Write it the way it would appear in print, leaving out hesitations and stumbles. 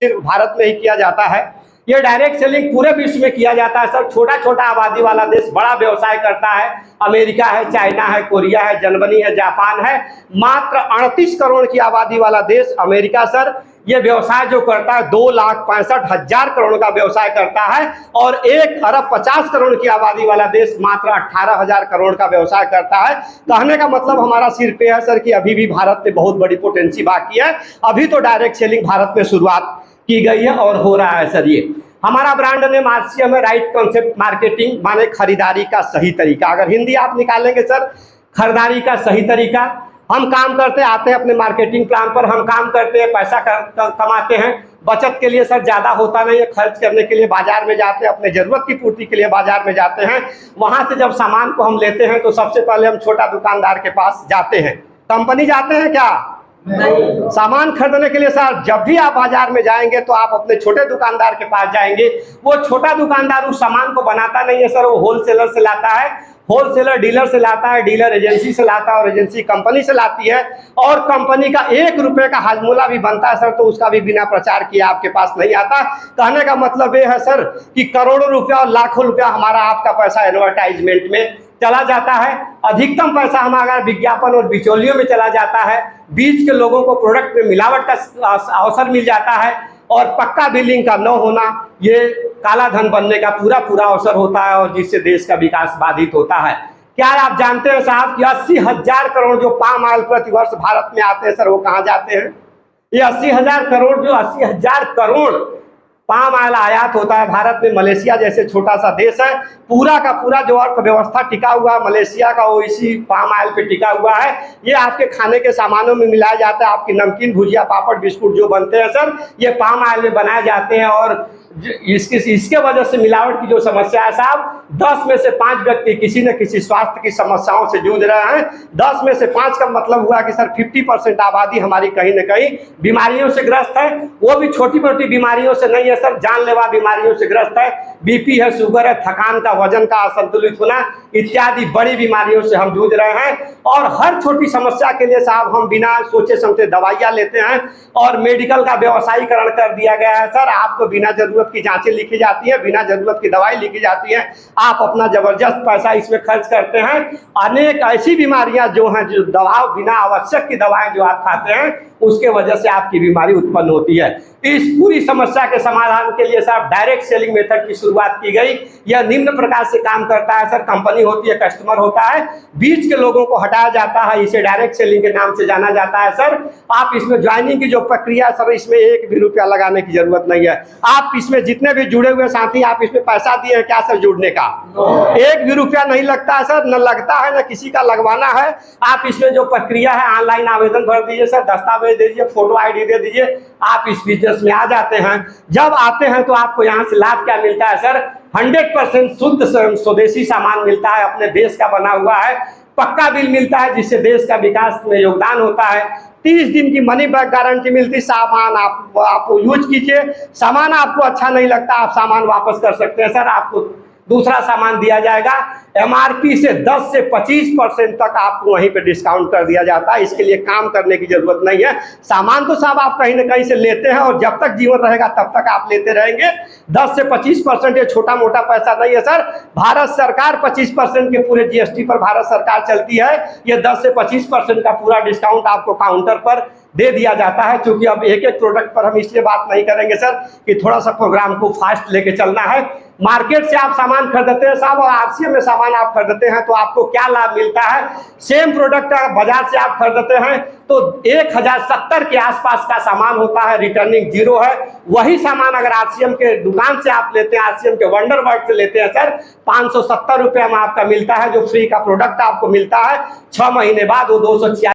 सिर्फ भारत में ही किया जाता है। ये डायरेक्ट सेलिंग पूरे विश्व में किया जाता है सर। छोटा छोटा आबादी वाला देश बड़ा व्यवसाय करता है, अमेरिका है, चाइना है, कोरिया है, जर्मनी है, जापान है। मात्र 38 करोड़ की आबादी वाला देश अमेरिका सर, ये व्यवसाय जो करता है 2,65,000 करोड़ का व्यवसाय करता है। और 1,50 करोड़ की आबादी वाला देश मात्र 18,000 करोड़ का व्यवसाय करता है। कहने का मतलब हमारा सिर्फ ये है सर कि अभी भी भारत में बहुत बड़ी पोटेंसी बाकी है। अभी तो डायरेक्ट सेलिंग भारत में शुरुआत की गई है और हो रहा है सर। ये हमारा ब्रांड नेम आरसीएम है, राइट कॉन्सेप्ट मार्केटिंग, माने खरीदारी का सही तरीका। अगर हिंदी आप निकालेंगे सर, खरीदारी का सही तरीका। हम काम करते आते हैं अपने मार्केटिंग प्लान पर, हम काम करते हैं, पैसा कमाते हैं। बचत के लिए सर ज़्यादा होता नहीं है, खर्च करने के लिए बाजार में जाते हैं, अपने ज़रूरत की पूर्ति के लिए बाजार में जाते हैं। वहाँ से जब सामान को हम लेते हैं तो सबसे पहले हम छोटा दुकानदार के पास जाते हैं। कंपनी जाते हैं क्या? नहीं। सामान खरीदने के लिए सर जब भी आप बाजार में जाएंगे तो आप अपने छोटे दुकानदार के पास जाएंगे। वो छोटा दुकानदार उस सामान को बनाता नहीं है सर, वो होलसेलर से लाता है, होलसेलर डीलर से लाता है, डीलर एजेंसी से लाता है और एजेंसी कंपनी से लाती है। और कंपनी का 1 रुपये का हाजमूला भी बनता है सर, तो उसका भी बिना प्रचार किए आपके पास नहीं आता। कहने का मतलब ये है सर कि करोड़ों रुपया और लाखों रुपया हमारा आपका पैसा एडवर्टाइजमेंट में चला जाता है। अधिकतम पैसा हमारा विज्ञापन और बिचौलियों में चला जाता है। बीच के लोगों को प्रोडक्ट में मिलावट का अवसर मिल जाता है और पक्का बिलिंग का न होना, ये काला धन बनने का पूरा अवसर होता है और जिससे देश का विकास बाधित होता है। क्या आप जानते हैं साहब कि 80,000 करोड़ जो पाम ऑयल प्रति वर्ष भारत में आते हैं सर, वो कहाँ जाते हैं? ये 80,000 करोड़ जो 80,000 करोड़ पाम ऑयल आयात होता है भारत में। मलेशिया जैसे छोटा सा देश है, पूरा का पूरा जो अर्थव्यवस्था टिका हुआ है मलेशिया का, वो इसी पाम ऑयल पे टिका हुआ है। ये आपके खाने के सामानों में मिलाया जाता है। आपकी नमकीन, भुजिया, पापड़, बिस्कुट जो बनते हैं सर, ये पाम ऑयल में बनाए जाते हैं। और इसके वजह से मिलावट की जो समस्या है साहब, 10 में से 5 व्यक्ति किसी न किसी स्वास्थ्य की समस्याओं से जूझ रहे हैं। 10 में से 5 का मतलब हुआ कि सर 50% आबादी हमारी कहीं न कहीं बीमारियों से ग्रस्त है। वो भी छोटी मोटी बीमारियों से नहीं है सर, जानलेवा बीमारियों से ग्रस्त है। बीपी है, शुगर है, थकान का, वजन का असंतुलित होना इत्यादि बड़ी बीमारियों से हम जूझ रहे हैं। और हर छोटी समस्या के लिए साहब हम बिना सोचे समझे दवाइयाँ लेते हैं और मेडिकल का व्यवसायीकरण कर दिया गया है सर। आपको बिना जरूरत की जांचें लिखी जाती है, बिना जरूरत की दवाई लिखी जाती है, आप अपना जबरदस्त पैसा इसमें खर्च करते हैं। अनेक ऐसी बीमारियां जो हैं, जो दवा बिना आवश्यक की दवाएं जो आप खाते हैं, उसके वजह से आपकी बीमारी उत्पन्न होती है। इस पूरी समस्या के समाधान के लिए साहब डायरेक्ट सेलिंग मेथड की शुरुआत की गई। यह निम्न प्रकार से काम करता है सर। कंपनी होती है, कस्टमर होता है, बीच के लोगों को हटाया जाता है, इसे डायरेक्ट सेलिंग के नाम से जाना जाता है सर। आप इसमें ज्वाइनिंग की जो प्रक्रिया सर, इसमें 1 भी रुपया लगाने की जरूरत नहीं है। आप इसमें जितने भी जुड़े हुए साथी, आप इसमें पैसा दिए हैं क्या सर जुड़ने का? 1 भी रुपया नहीं लगता है सर, न लगता है, न किसी का लगवाना है। आप इसमें जो प्रक्रिया है, ऑनलाइन आवेदन भर दीजिए सर, दस्तावेज दे दीजिए, फोटो आईडी दे दीजिए, आप इस बिजनेस में आ जाते हैं। जब आते हैं तो आपको यहाँ से लाभ क्या मिलता है सर? 100% शुद्ध स्वदेशी सामान मिलता है, अपने देश का बना हुआ है। पक्का बिल मिलता है जिससे देश का विकास में योगदान होता है। 30 दिन की मनी बैक गारंटी मिलती। सामान आप यूज कीजिए, सामान आपको अच्छा नहीं लगता, आप सामान वापस कर सकते हैं सर। आपको दूसरा सामान दिया जाएगा। एमआरपी से 10 से 25% तक आपको वहीं पे डिस्काउंट कर दिया जाता है। इसके लिए काम करने की जरूरत नहीं है। सामान तो साहब आप कहीं ना कहीं से लेते हैं और जब तक जीवन रहेगा तब तक आप लेते रहेंगे। 10 से 25% ये छोटा मोटा पैसा नहीं है सर। भारत सरकार 25% के पूरे जीएसटी पर भारत सरकार चलती है। ये 10 से 25% का पूरा डिस्काउंट आपको काउंटर पर दे दिया जाता है। क्योंकि अब एक प्रोडक्ट पर हम इसलिए बात नहीं करेंगे सर कि थोड़ा सा प्रोग्राम को फास्ट लेके चलना है। मार्केट से आप सामान खरीदते हैं साहब और आरसीएम में सामान आप खरीदते हैं तो आपको क्या लाभ मिलता है? सेम प्रोडक्ट बाजार से आप खरीदते हैं तो 1070 के आसपास का सामान होता है, रिटर्निंग 0 है। वही सामान अगर आरसीएम के दुकान से आप लेते हैं, आरसीएम के वंडर वर्ल्ड से लेते हैं सर, 570 रुपये में आपका मिलता है, जो फ्री का प्रोडक्ट आपको मिलता है। 6 महीने बाद वो 246